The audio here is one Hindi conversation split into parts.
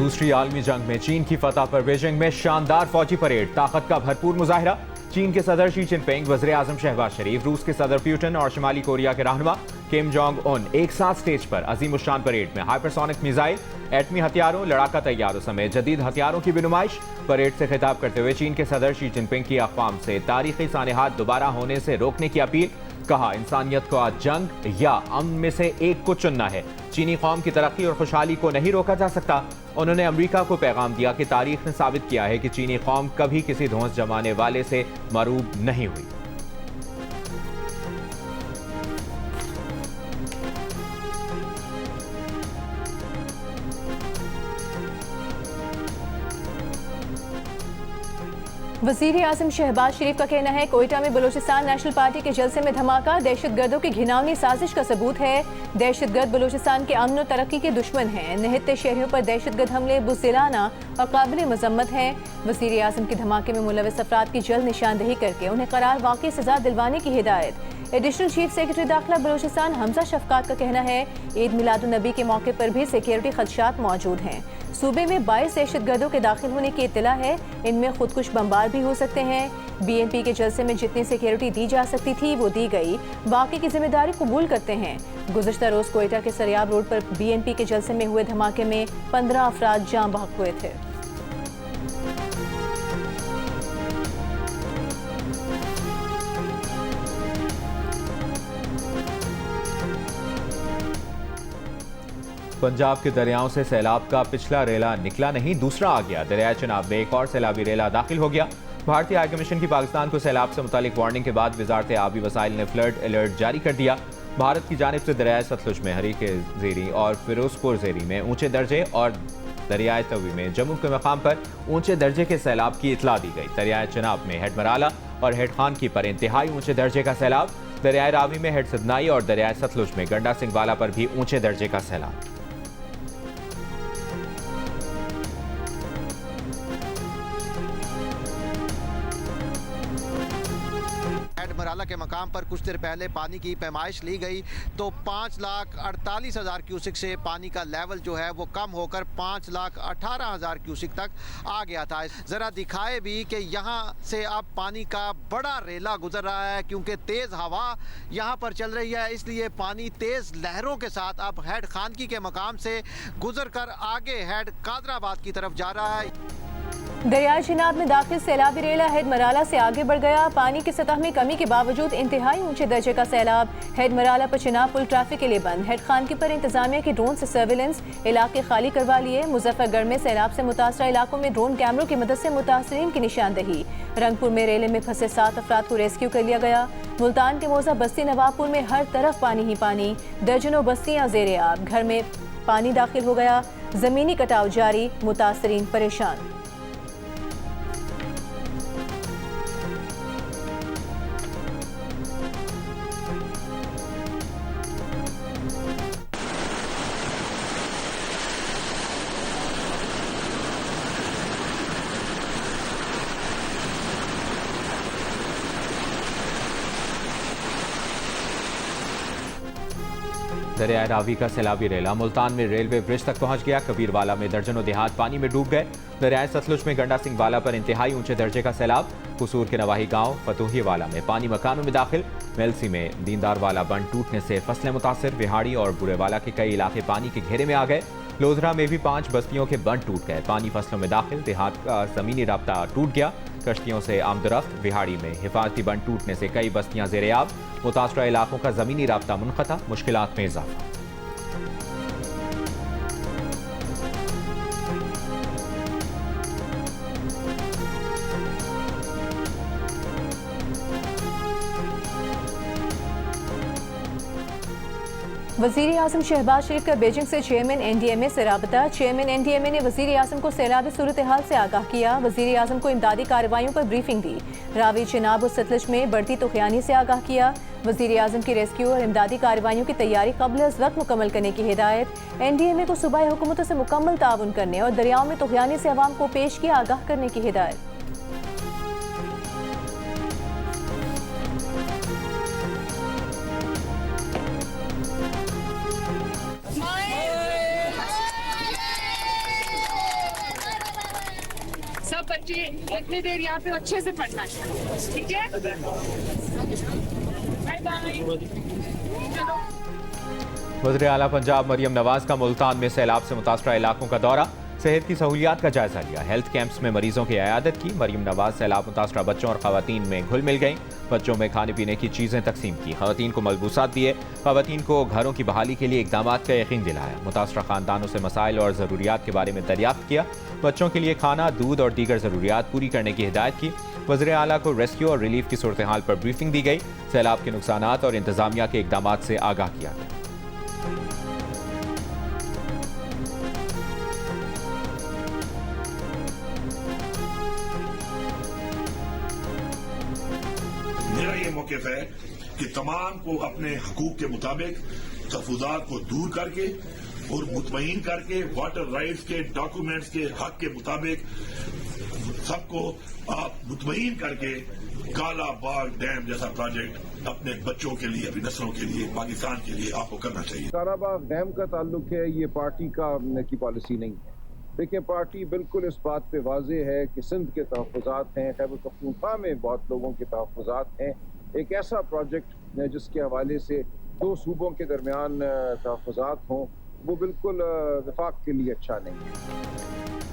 दूसरी आलमी जंग में चीन की फतह पर बीजिंग में शानदार फौजी परेड, ताकत का भरपूर मुजाहिरा। चीन के सदर शी जिनपिंग, वज़ीर आज़म शहबाज शरीफ, रूस के सदर पुतिन और शुमाली कोरिया के रहनुमा किम जोंग उन एक साथ स्टेज पर अजीम उशान परेड में हाइपरसोनिक मिसाइल, एटमी हथियारों, लड़ाका तैयारों समेत जदीद हथियारों की भी नुमाइश। परेड से खिताब करते हुए चीन के सदर शी जिनपिंग की अक़वाम से तारीखी सानेहात दोबारा होने से रोकने की अपील। कहा, इंसानियत को आज जंग या अमन में से एक को चुनना है। चीनी कौम की तरक्की और खुशहाली को नहीं रोका जा सकता। उन्होंने अमेरिका को पैगाम दिया कि तारीख ने साबित किया है कि चीनी कौम कभी किसी धौंस जमाने वाले से मरूब नहीं हुई। वज़ीर आज़म शहबाज शरीफ का कहना है, कोयटा में बलूचिस्तान नेशनल पार्टी के जलसे में धमाका दहशतगर्दों की घिनौनी साजिश का सबूत है। दहशतगर्द बलूचिस्तान के अमन और तरक्की के दुश्मन हैं। निहत्ते शहरियों पर दहशतगर्द हमले बुज़दिलाना और काबिल मजम्मत हैं। वज़ीर आज़म के धमाके में मुलविस अफराद की जल्द निशानदेही करके उन्हें करार वाक़ई सजा दिलवाने की हिदायत। एडिशनल चीफ सेक्रेटरी दाखिला बलूचिस्तान हमजा शफकात का कहना है, ईद मिलादुन नबी के मौके पर भी सिक्योरिटी खदशात मौजूद हैं। सूबे में 22 दहशतगर्दों के दाखिल होने की इत्तला है। इनमें खुदकुश बमबार भी हो सकते हैं। बीएनपी के जलसे में जितनी सिक्योरिटी दी जा सकती थी वो दी गई, बाकी की जिम्मेदारी कबूल करते हैं। गुज़श्ता रोज कोयटा के सरियाब रोड पर बीएनपी के जलसे में हुए धमाके में 15 अफराद जान बहक हुए थे। पंजाब के दरियाओं से सैलाब का पिछला रेला निकला नहीं, दूसरा आ गया। दरियाए चिनाब में एक और सैलाबी रेला दाखिल हो गया। भारतीय हाई कमीशन की पाकिस्तान को सैलाब से मुतालिक वार्निंग के बाद वजारत आबी वसाइल ने फ्लड अलर्ट जारी कर दिया। भारत की जानिब से दरियाए सतलुज में हरीके ज़ेरी और फिरोजपुर ज़ेरी में ऊंचे दर्जे और दरियाए तवी में जम्मू के मकाम पर ऊंचे दर्जे के सैलाब की इतला दी गई। दरियाए चिनाब में हेड मराला और हेड खान की पर इंतहाई ऊंचे दर्जे का सैलाब। दरियाए रावी में हेड सदनाई और दरियाए सतलुज में गंडा सिंह वाला पर भी ऊंचे दर्जे का सैलाब। मराला के मकाम पर कुछ देर पहले पानी की पैमाइश ली गई तो 5,48,000 क्यूसिक से पानी का लेवल जो है वो कम होकर 5,18,000 क्यूसिक तक आ गया था। ज़रा दिखाए भी कि यहाँ से अब पानी का बड़ा रेला गुजर रहा है, क्योंकि तेज़ हवा यहाँ पर चल रही है, इसलिए पानी तेज़ लहरों के साथ अब हेड खानकी के मकाम से गुजर कर आगे हेड कादराबाद की तरफ जा रहा है। दरियाए चिनाब में दाखिल सैलाबी रेला हेड मराला से आगे बढ़ गया। पानी की सतह में कमी के बावजूद इंतहाई ऊंचे दर्जे का सैलाब। हेड मराला पर चिनाब पुल ट्रैफिक के लिए बंद। हेड खानकी पर इंतजामिया की ड्रोन से सर्विलेंस, इलाके खाली करवा लिए। मुजफ्फरगढ़ में सैलाब से मुतासरा इलाकों में ड्रोन कैमरों की मदद से मुतासरीन की निशानदही। रंगपुर में रेले में फंसे 7 अफराद को रेस्क्यू कर लिया गया। मुल्तान के मौजा बस्ती नवाबपुर में हर तरफ पानी ही पानी, दर्जनों बस्तियां ज़ेरे आब। घर में पानी दाखिल हो गया, जमीनी कटाव जारी, मुतासरीन परेशान। दरियाए रावी का सैलाबी रेला मुल्तान में रेलवे ब्रिज तक पहुंच गया। कबीरवाला में दर्जनों देहात पानी में डूब गए। दरियाए सतलुज में गंडा सिंह वाला पर इंतहाई ऊंचे दर्जे का सैलाब। कसूर के नवाही गांव फतूही वाला में पानी मकानों में दाखिल। मेलसी में दीनदार वाला बंद टूटने से फसलें मुतासिर। विहाड़ी और बुरेवाला के कई इलाके पानी के घेरे में आ गए। लोधरा में भी 5 बस्तियों के बंद टूट गए। पानी फसलों में दाखिल। देहात का जमीनी राब्ता टूट गया। कश्तियों से आमदरफ्त। विहाड़ी में हिफाजती बंद टूटने से कई बस्तियां ज़ेरे-आब। मुतासरा इलाकों का जमीनी राब्ता मुनक़ता, मुश्किलात में इजाफा। वज़ीर आज़म शहबाज शरीफ का बीजिंग से चेयरमैन एनडीएमए से राबता। चेयरमैन एनडीएमए ने वज़ीर आज़म को सैलाबी सूरत हाल से आगाह किया। वज़ीर आज़म को इमदादी कार्रवाइयों पर ब्रीफिंग दी। रावी, चिनाब और सतलज में बढ़ती तूफ़ानी से आगाह किया। वज़ीर आज़म की रेस्क्यू और इमदादी कार्रवाइयों की तैयारी क़ब्ल अज़ वक्त मुकम्मल करने की हिदायत। एनडीएमए को सूबाई हुकूमतों से मुकम्मल ताउन करने और दरियाओं में तूफ़ानी से अवाम को पेश किया आगाह करने की हिदायत। बच्चे इतनी देर यहाँ पे अच्छे से पढ़ना है, ठीक है? Bye bye. चलो। वज़ीर आला पंजाब मरियम नवाज का मुल्तान में सैलाब से मुतासरा इलाकों का दौरा, सेहत की सहूलियात का जायजा लिया, हेल्थ कैंप्स में मरीजों की इयादत की। मरियम नवाज सैलाब मुतासरा बच्चों और खवातीन में घुल मिल गईं, बच्चों में खाने पीने की चीज़ें तकसीम की, खवातीन को मलबूसात दिए, खवातीन को घरों की बहाली के लिए इकदाम का यकीन दिलाया, मुतासरा खानदानों से मसाइल और ज़रूरियात के बारे में दरियाफ्त किया, बच्चों के लिए खाना, दूध और दीगर ज़रूरियात पूरी करने की हिदायत की। वज़ीर आला को रेस्क्यू और रिलीफ की सूरत हाल पर ब्रीफिंग दी गई, सैलाब के नुकसानात और इंतजामिया के इकदाम से आगाह किया गया। मेरा ये मौक़िफ़ है कि तमाम को अपने हकूक के मुताबिक तहफ़्फ़ुज़ात को दूर करके और मुतमईन करके वाटर राइट्स के डॉक्यूमेंट्स के हक के मुताबिक सबको आप मुतमईन करके काला बाग डैम जैसा प्रोजेक्ट अपने बच्चों के लिए, अपनी नस्लों के लिए, पाकिस्तान के लिए आपको करना चाहिए। काला बाग डैम का ताल्लुक है, ये पार्टी की पॉलिसी नहीं है। देखिए, पार्टी बिल्कुल इस बात पे वाज़ेह है कि सिंध के तहफ़्फ़ुज़ात हैं, खैबर पख्तूनख्वा में बहुत लोगों के तहफ़्फ़ुज़ात हैं। एक ऐसा प्रोजेक्ट जिसके हवाले से दो सूबों के दरमियान तहफ़्फ़ुज़ात हों, वो बिल्कुल वफाक के लिए अच्छा नहीं है।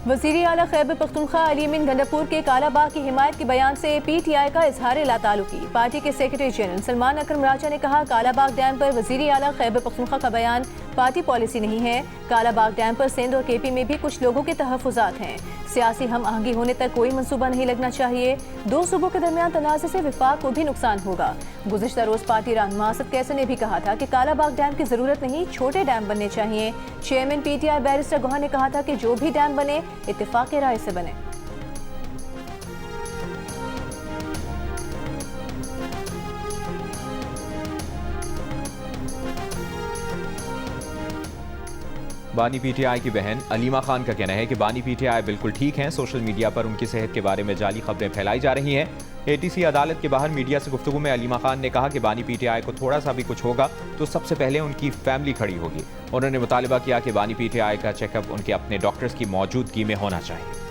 वज़ीर आला खैबर पख्तूनख्वा अली अमीन गंडापुर के काला बाग की हिमायत के बयान से PTI का इजहार लाताल्लुकी। पार्टी के सेक्रेटरी जनरल सलमान अकरम राजा ने कहा, काला बाग डैम पर वज़ीर आला खैबर पख्तूनख्वा का बयान पार्टी पॉलिसी नहीं है। काला बाग डैम पर सिंध और KP में भी कुछ लोगों के तहफ़्फ़ुज़ात हैं, सियासी हम आहंगी होने तक कोई मंसूबा नहीं लगना चाहिए। दो सूबों के दरमियान तनाज़े से विफाक को भी नुकसान होगा। गुज़िश्ता रोज़ पार्टी रहनुमा असद कैसर ने भी कहा था कि काला बाग डैम की ज़रूरत नहीं, छोटे डैम बनने चाहिए। चेयरमैन PTI बैरिस्टर गोहा ने कहा था कि जो भी डैम बने इत्तेफाक के राय से बने। बानी PTI की बहन अलीमा खान का कहना है कि बानी PTI बिल्कुल ठीक हैं, सोशल मीडिया पर उनकी सेहत के बारे में जाली खबरें फैलाई जा रही हैं। ATC अदालत के बाहर मीडिया से गुफ्तगू में अलीमा खान ने कहा कि बानी PTI को थोड़ा सा भी कुछ होगा तो सबसे पहले उनकी फैमिली खड़ी होगी। उन्होंने मुतालिबा किया कि बानी PTI का चेकअप उनके अपने डॉक्टर्स की मौजूदगी में होना चाहिए।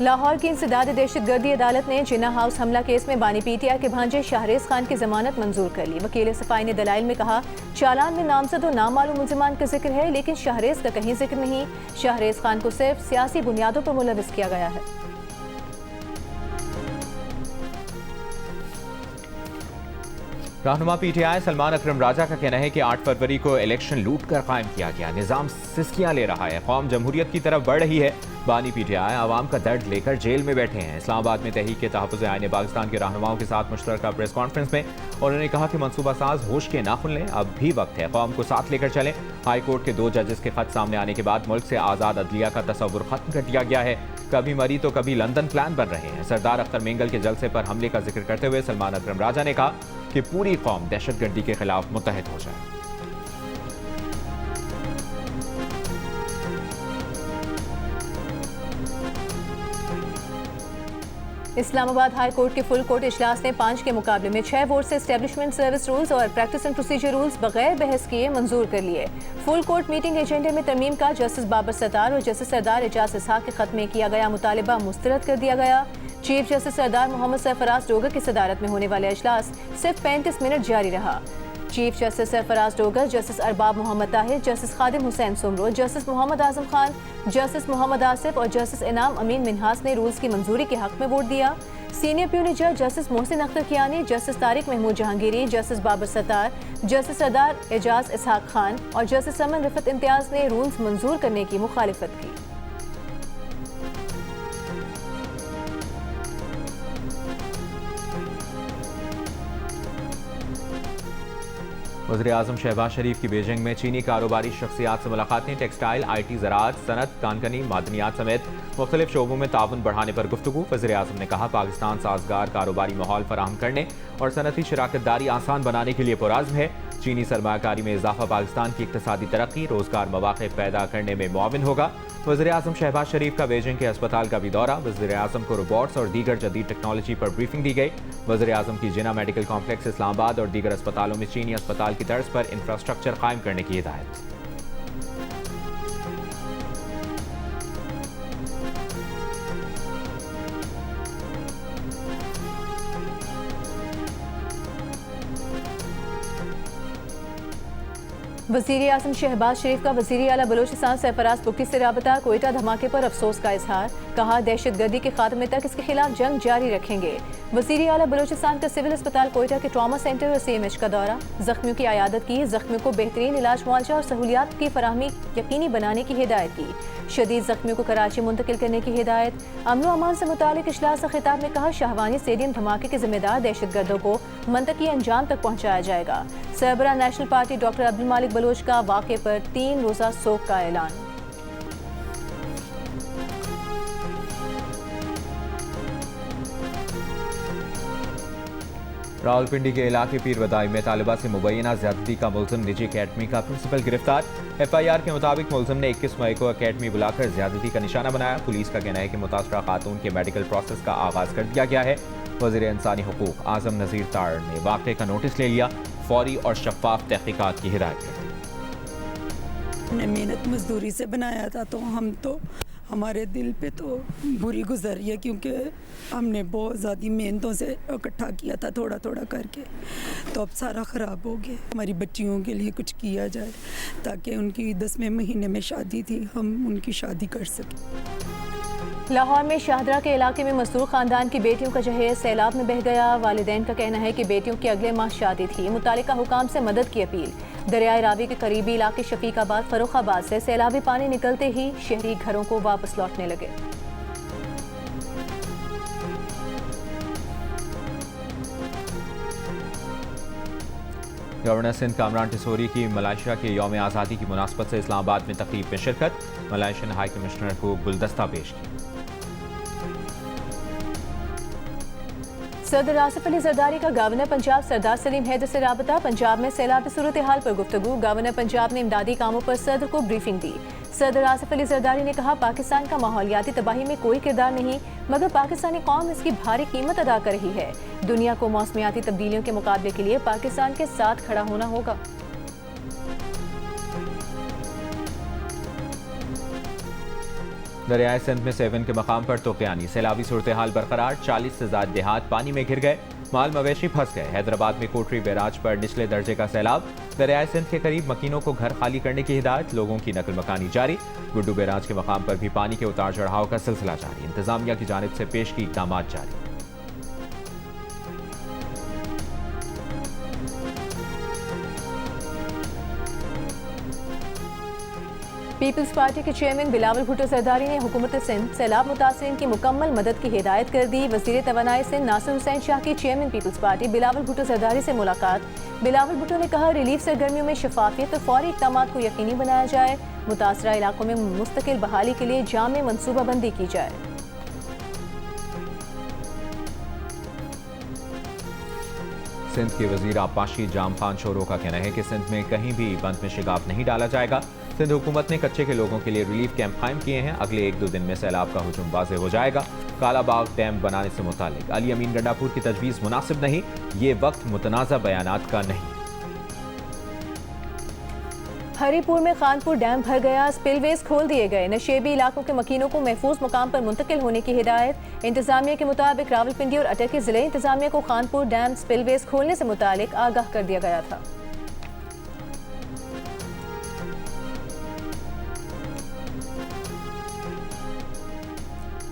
लाहौर की इंसदाद दहशतगर्दी अदालत ने जिन्ना हाउस हमला केस में बानी PTI के भांजे शाहरेज खान की जमानत मंजूर कर ली। वकील सफाई ने दलाइल में कहा, चालान में नामजद और नामालूम मुल्जिमान का जिक्र है, लेकिन शाहरेज का कहीं जिक्र नहीं। शाहरेज खान को सिर्फ सियासी बुनियादों पर मुलविस किया गया है। रहनुमा PTI सलमान अकरम राजा का कहना है कि 8 फरवरी को इलेक्शन लूट कर कायम किया गया, निजाम सिस्कियां ले रहा है, कौम जमहूरियत की तरफ बढ़ रही है। बानी PTI आवाम का दर्द लेकर जेल में बैठे हैं। इस्लामाबाद में तहरीक के तहफ़्फ़ुज़ आईन पाकिस्तान के रहनुमाओं के साथ मुश्तरका प्रेस कॉन्फ्रेंस में उन्होंने कहा कि मनसूबा साज होश के नाखुन लें, अब भी वक्त है, कौम को साथ लेकर चलें। हाई कोर्ट के 2 जजेस के खत सामने आने के बाद मुल्क से आज़ाद अदलिया का तस्वुर खत्म कर दिया गया है। कभी मरी तो कभी लंदन प्लान बन रहे हैं। सरदार अख्तर मेंगल के जलसे पर हमले का जिक्र करते हुए सलमान अकरम राजा ने कहा कि पूरी कौम दहशतगर्दी के खिलाफ मुत्तहिद हो जाए। इस्लामाबाद हाई कोर्ट के फुल कोर्ट इजलास ने 5 के मुकाबले में 6 वोट से एस्टेब्लिशमेंट सर्विस रूल्स और प्रैक्टिस एंड प्रोसीजर रूल्स बगैर बहस किए मंजूर कर लिए। फुल कोर्ट मीटिंग एजेंडे में तरमीम का जस्टिस बाबर सत्तार और जस्टिस सरदार एजाज इसहाक के खत में किया गया मुतालिबा मुस्तरद कर दिया गया। चीफ जस्टिस सरदार मोहम्मद सरफराज डोगर की सदारत में होने वाला इजलास सिर्फ 35 मिनट जारी रहा। Chief justice Sarfaraz Dogar, justice Arbab Mohammad Tahir, justice Khadim Hussain Soomro, justice Mohammad Azam Khan, justice Mohammad Asif और जस्टिस इनाम अमीन मिन्हास ने रूल्स की मंजूरी के हक में वोट दिया। सीनियर प्यूनी जज justice Mohsin Akhtar Kiyani, justice Tariq Mahmood Jahangiri, justice Babar Sattar, justice Sardar Ejaz Ishaq Khan और जस्टिस समन रिफत इम्तियाज ने रूल्स मंजूर करने की मुखालिफत की। वज़ीर आज़म शहबाज शरीफ की बीजिंग में चीनी कारोबारी शख्सियात से मुलाकातें, टेक्सटाइल, IT, ज़राअत, सनत, कानकनी, मादनियात समेत मुख्तलिफ शोबों में ताउन बढ़ाने पर गुफ्तगू। वज़ीर आज़म ने कहा, पाकिस्तान साजगार कारोबारी माहौल फराहम करने और सनती शराकतदारी आसान बनाने के लिए पुरज़्म है। चीनी सरमाकारी में इजाफा पाकिस्तान की इक्तिसादी तरक्की, रोजगार मौके पैदा करने में मुआविन होगा। वज़ीर-ए-आज़म शहबाज शरीफ का बीजिंग के अस्पताल का भी दौरा, वज़ीर-ए-आज़म को रोबोट्स और दीगर जदीद टेक्नोलॉजी पर ब्रीफिंग दी गई। वज़ीर-ए-आज़म की जिना मेडिकल कॉम्प्लेक्स इस्लामाबाद और दीगर अस्पतालों में चीनी अस्पताल की तर्ज पर इंफ्रास्ट्रक्चर कायम करने की हिदायत। वज़ीर-ए-आज़म शहबाज शरीफ का वज़ीर आला बलोचिस्तान सरफराज बुगटी से राबता, कोयटा धमाके पर अफसोस का इजहार, कहा दहशतगर्दी के खात्मे तक इसके खिलाफ जंग जारी रखेंगे। वज़ीर आला बलोचिस्तान का सिविल अस्पताल कोयटा के ट्रॉमा सेंटर और CMH का दौरा, जख्मियों की आयादत की, जख्मियों को बेहतरीन इलाज मुआवजा और सहूलियात की फराहमी यकीनी बनाने की हिदायत की। शदीद जख्मियों को कराची मुंतकिल करने की हिदायत। अमन अमान से मुतालिक इजलास से खिताब में कहा शाहवानी स्टेडियम धमाके के जिम्मेदार दहशतगर्दों को मंतकी अंजाम तक पहुँचाया जाएगा। सरबराह नेशनल पार्टी डॉक्टर अब्दुल मालिक बलोच का वाक़े पर 3 रोज़ा सोग का ऐलान। रावलपिंडी के इलाके पीर वदाई में तालिबा से मुबैना ज्यादती का मुलजिम निजी अकेडमी का प्रिंसिपल गिरफ्तार। FIR के मुताबिक मुलजिम ने 21 मई को अकेडमी बुलाकर ज्यादती का निशाना बनाया। पुलिस का कहना है कि मुतासरा खातून के मेडिकल प्रोसेस का आगाज कर दिया गया है। वज़ीर इंसानी हुकूक आज़म नज़ीर तार ने वाक़े का नोटिस ले लिया, फौरी और शफाफ तहकीकात की हिदायत कर दी। हमने मेहनत मजदूरी से बनाया था, तो हम तो हमारे दिल पे तो बुरी गुजरी है, क्योंकि हमने बहुत ज़्यादा मेहनतों से इकट्ठा किया था थोड़ा थोड़ा करके, तो अब सारा ख़राब हो गया। हमारी बच्चियों के लिए कुछ किया जाए ताकि उनकी 10वें महीने में शादी थी, हम उनकी शादी कर सकें। लाहौर में शाहदरा के इलाके में मजदूर खानदान की बेटियों का जहेज सैलाब में बह गया। वालिदैन का कहना है कि बेटियों की अगले माह शादी थी। मुतालिका हुकाम से मदद की अपील। दरियाए रावी के करीबी इलाके शफीकाबाद फर्रुखाबाद से सैलाबी पानी निकलते ही शहरी घरों को वापस लौटने लगे। गवर्नर सिंध कामरान टिसोरी की मलेशिया के यौम आज़ादी की मुनासबत से इस्लामाबाद में तकरीब में शिरकत। मलेशियन हाई कमिश्नर को गुलदस्ता पेश किया। सदर आसिफ अली जरदारी का गवर्नर पंजाब सरदार सलीम हैदर से राबता। पंजाब में सैलाबी सूरत हाल पर गुफ्तगू। गवर्नर पंजाब ने इमदादी कामों पर सदर को ब्रीफिंग दी। सदर आसिफ अली जरदारी ने कहा पाकिस्तान का माहौलियाती तबाही में कोई किरदार नहीं, मगर पाकिस्तानी कौम इसकी भारी कीमत अदा कर रही है। दुनिया को मौसमियाती तब्दीलियों के मुकाबले के लिए पाकिस्तान के साथ खड़ा होना होगा। दरियाए सिंध में 7 के मकाम पर तोक़यानी, सैलाबी सूरत हाल बरकरार। 40 से ज़्यादा देहात पानी में घिर गए, माल मवेशी फंस गए। हैदराबाद में कोटरी बैराज पर निचले दर्जे का सैलाब। दरियाए सिंध के करीब मकीनों को घर खाली करने की हिदायत, लोगों की नकल मकानी जारी। गुड्डू बैराज के मकाम पर भी पानी के उतार चढ़ाव का सिलसिला जारी। इंतजामिया की जानिब से पेश की इक़दाम जारी। पीपल्स पार्टी के चेयरमैन बिलावल भुट्टो जरदारी ने हुकूमत सिंध सैलाब मुतासरीन की मुकम्मल मदद की हिदायत कर दी। वज़ीर तवानाई सिंध नासिर हुसैन शाह की chairman Peoples Party Bilawal Bhutto Zardari से मुलाकात। बिलावल भुट्टो ने कहा रिलीफ सरगर्मियों में शफाफियत और फौरी इक़दाम को यकीनी बनाया जाए। मुतासरा इलाकों में मुस्तकिल बहाली के लिए जामे मनसूबाबंदी की जाए। सिंध के वज़ीर आबपाशी जाम खान शोरो का कहना है कि सिंध में कहीं भी बंद में शिगाफ नहीं डाला जाएगा। सिंध हुकूमत ने कच्चे के लोगों के लिए रिलीफ कैंप कायम किए हैं। अगले 1-2 दिन में सैलाब का हुजूम वाज़ेह हो जाएगा। कालाबाग डैम बनाने से मुतालिक अली अमीन गंडापुर की तजवीज़ मुनासिब नहीं, ये वक्त मुतनाज़ा बयानात का नहीं। हरीपुर में खानपुर डैम भर गया, स्पिलवेज खोल दिए गए। नशेबी इलाकों के मकीनों को महफूज मुकाम पर मुंतकिल होने की हिदायत। इंतजामिया के मुताबिक रावलपिंडी और अटक के जिले इंतजामिया को खानपुर डैम स्पिलवेज खोलने से मुतालिक आगाह कर दिया गया था।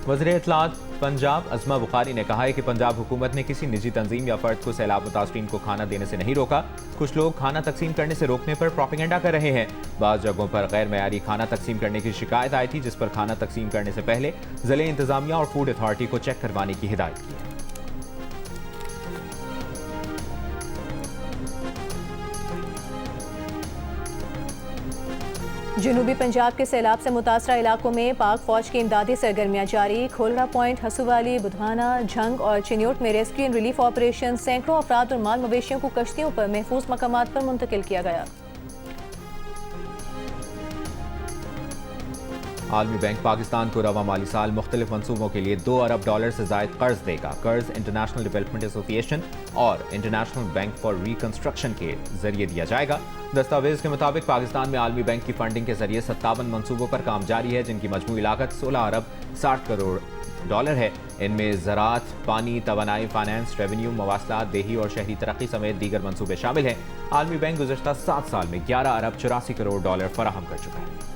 वज़ीर इत्तलात पंजाब अज़मा बुखारी ने कहा है कि पंजाब हुकूमत ने किसी निजी तंजीम या फर्द को सैलाब मुतासरीन को खाना देने से नहीं रोका। कुछ लोग खाना तकसीम करने से रोकने पर प्रोपेगेंडा कर रहे हैं। बाज़ जगहों पर गैर मयारी खाना तकसीम करने की शिकायत आई थी, जिस पर खाना तकसीम करने से पहले ज़िले इंतजामिया और फूड अथॉरिटी को चेक करवाने की हिदायत की है। जनूबी पंजाब के सैलाब से मुतासरा इलाकों में पाक फौज की इमदादी सरगर्मियां जारी। खोलरा पॉइंट, हसूवाली, बुधवाना, झंग और चिन्योट में रेस्क्यू एंड रिलीफ ऑपरेशन। सैकड़ों अफराद और माल मवेशियों को कश्तियों पर महफूज मकामात पर मुंतकिल किया गया। आलमी बैंक पाकिस्तान को रवा माली साल मुख्तलिफ मनसूबों के लिए $2 अरब से जायद कर्ज देगा। कर्ज इंटरनेशनल डेवलपमेंट एसोसिएशन और इंटरनेशनल बैंक फॉर रिकंस्ट्रक्शन के जरिए दिया जाएगा। दस्तावेज के मुताबिक पाकिस्तान में आलमी बैंक की फंडिंग के जरिए 57 मनसूबों पर काम जारी है, जिनकी मजमूई लागत $16 अरब 60 करोड़ है। इनमें ज़राअत, पानी, तवानाई, फाइनेंस, रेवेन्यू, मवासलात, देही और शहरी तरक्की समेत दीगर मनसूबे शामिल हैं। आलमी बैंक गुज़श्ता 7 साल में $11 अरब 84 करोड़ फराहम कर चुका है।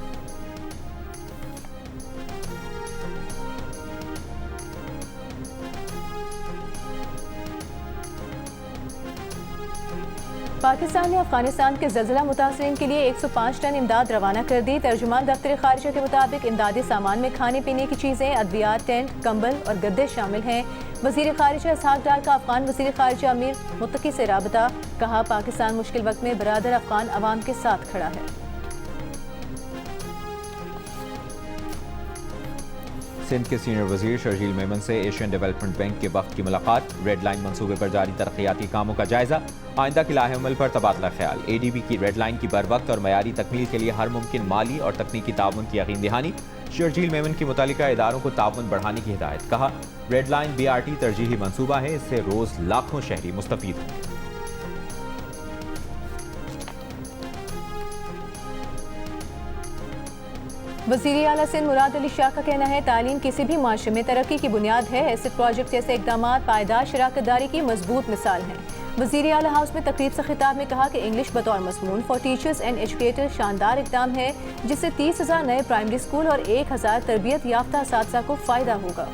पाकिस्तान ने अफगानिस्तान के ज़लज़ला मुतासरीन के लिए 105 टन इमदाद रवाना कर दी। तर्जुमान दफ्तर खारिजा के मुताबिक इमदादी सामान में खाने पीने की चीज़ें, अद्वियात, टेंट, कंबल और गद्दे शामिल हैं। वज़ीर खारिजा इसहाक डार का अफगान वज़ीर खारिजा अमीर मुत्तकी से राबता। कहा, पाकिस्तान मुश्किल वक्त में बरादर अफगान अवाम के साथ खड़ा है। सिंध के सीनियर वजीर शर्जील मेमन से एशियन डेवलपमेंट बैंक के वक्त की मुलाकात। रेड लाइन मंसूबे पर जारी तरक्याती कामों का जायजा। आइंदा के लाहे-अमल पर तबादला ख्याल। ADB की रेड लाइन की बरवक्त और मयारी तकमील के लिए हर मुमकिन माली और तकनीकी ताउन की यकीन दहानी। शर्जील मेमन की मुतालिका इदारों को ताउन बढ़ाने की हिदायत। कहा, रेड लाइन BRT तरजीही मंसूबा है, इससे रोज लाखों शहरी मुस्तफीद होंगे। वज़ीर आला सिंध मुराद अली शाह का कहना है, तालीम किसी भी माशरे में तरक्की की बुनियाद है। ऐसे प्रोजेक्ट जैसे इकदाम पायदार शराकतदारी की मजबूत मिसाल हैं। वज़ीर आला हाउस में तकरीब से खिताब में कहा कि इंग्लिश बतौर मज़मून फॉर टीचर्स एंड एजुकेटर्स शानदार इकदाम है, जिससे 30,000 नए प्राइमरी स्कूल और 1,000 तरबियत याफ्ता असातिज़ा को फ़ायदा होगा।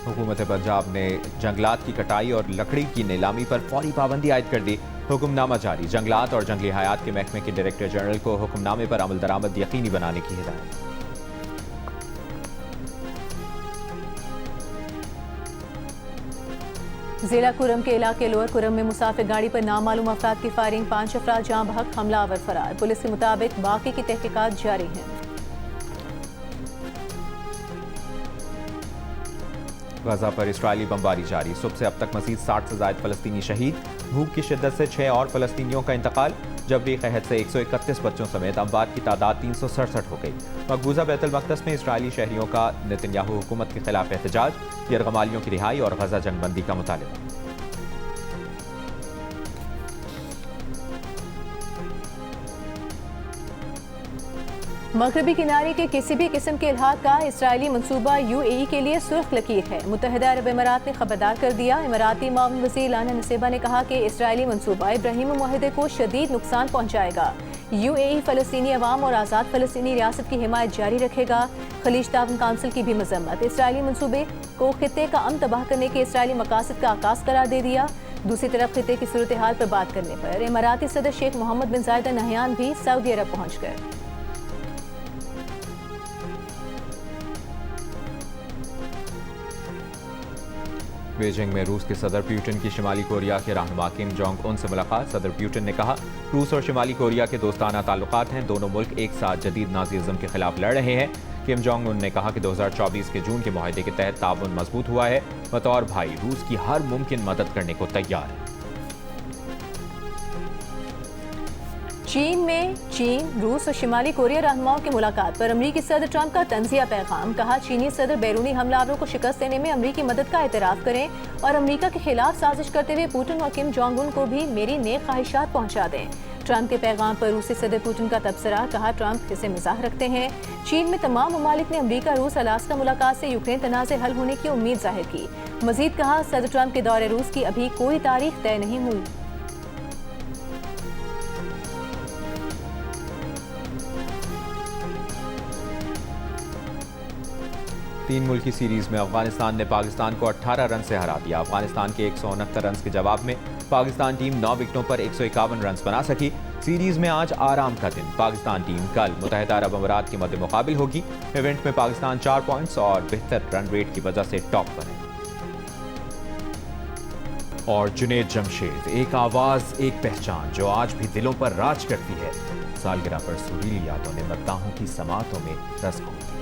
हुकूमत पंजाब ने जंगलात की कटाई और लकड़ी की नीलामी पर फौरी पाबंदी आयद कर दी। हुक्मनामा जारी। जंगलात और जंगली हयात के महकमे के डायरेक्टर जनरल को हुक्मनामे पर अमल दरामद यकीनी बनाने की हिदायत। जिला कुरम के इलाके लोअर कुरम में मुसाफिर गाड़ी पर नामालूम अफराद की फायरिंग, 5 अफराद जाँ बहक, हमलावर फरार। पुलिस के मुताबिक बाकी की तहकीकात जारी हैं। गजा पर इस्राइली बमबारी जारी। सुबह से अब तक मजीद 60 से ज्यादा फलस्तीनी शहीद। भूख की शिद्दत से 6 और फलस्तीनियों का इंतकाल। जबरी कहत से 131 बच्चों समेत अमवात की तादाद 367 हो गई। मकबूजा बैतुल मक़दस में इस्राइली शहरियों का नेतन्याहू हुकूमत के खिलाफ एहतजाज। यरगमालियों की रिहाई और गजा जंगबंदी का मुतालिबा। मगरबी किनारे के किसी भी किस्म के इल्हाक का इसराइली मंसूबा UAE के लिए सुर्ख लकीर है। मुत्तहिदा अरब इमारात ने खबरदार कर दिया। इमाराती मामून वज़ीर लाना नसीबा ने कहा कि इसराइली मंसूबा इब्राहीम मुआहदे को शदीद नुकसान पहुँचाएगा। UAE फ़लस्तीनी अवाम और आज़ाद फ़लस्तीनी रियासत की हिमायत जारी रखेगा। खलीज ताउन काउंसिल की भी मजम्मत। इसराइली मंसूबे को खित्ते का अमन तबाह करने के इसराइली मकासद का आगाज़ करार दे दिया। दूसरी तरफ खित्ते की सूरत हाल पर बात करने पर इमाराती सदर शेख मोहम्मद बिन जायद अल नहयान भी सऊदी अरब पहुँच गए। बीजिंग में रूस के सदर प्यूटिन की शिमाली कोरिया के रहनुमा किम जोंग उन से मुलाकात। सदर प्यूटिन ने कहा, रूस और शिमाली कोरिया के दोस्ताना ताल्लुकात हैं। दोनों मुल्क एक साथ जदीद नाज़िज़्म के खिलाफ लड़ रहे हैं। किम जोंग उन ने कहा कि 2024 के जून के मुआहदे के तहत ताउन मजबूत हुआ है। बतौर भाई रूस की हर मुमकिन मदद करने को तैयार है। चीन, रूस और शिमाली कोरिया रहनुमाओं की मुलाकात पर अमरीकी सदर ट्रंप का तंज़िया पैगाम। कहा, चीनी सदर बैरूनी हमलावरों को शिकस्त देने में अमरीकी मदद का एतराफ़ करें और अमरीका के खिलाफ साजिश करते हुए पुतिन और किम जोंग उन को भी मेरी नेक ख्वाहिशात पहुँचा दें। ट्रंप के पैगाम पर रूसी सदर पुतिन का तबसरा। कहा, ट्रंप इसे मजाक रखते हैं। चीन में तमाम ममालिक ने अमरीका, रूस, अलास्का मुलाकात से यूक्रेन तनाज़े हल होने की उम्मीद जाहिर की। मजीद कहा, सदर ट्रंप के दौरे रूस की अभी कोई तारीख तय नहीं हुई। तीन मुल्की सीरीज में अफगानिस्तान ने पाकिस्तान को 18 रन से हरा दिया। अफगानिस्तान के 169 रन के जवाब में पाकिस्तान टीम 9 विकेटों पर 151 रन बना सकी। सीरीज में आज आराम का दिन। पाकिस्तान टीम कल मुत्तहिदा अरब अमीरात के मद्दे मुकाबिल होगी। इवेंट में पाकिस्तान 4 पॉइंट्स और बेहतर रन रेट की वजह से टॉप पर है। और जुनेद जमशेद, एक आवाज एक पहचान जो आज भी दिलों पर राज करती है। सालगिरह पर सुरीली यादों ने मद्दाहों की समातों में रस खो दी।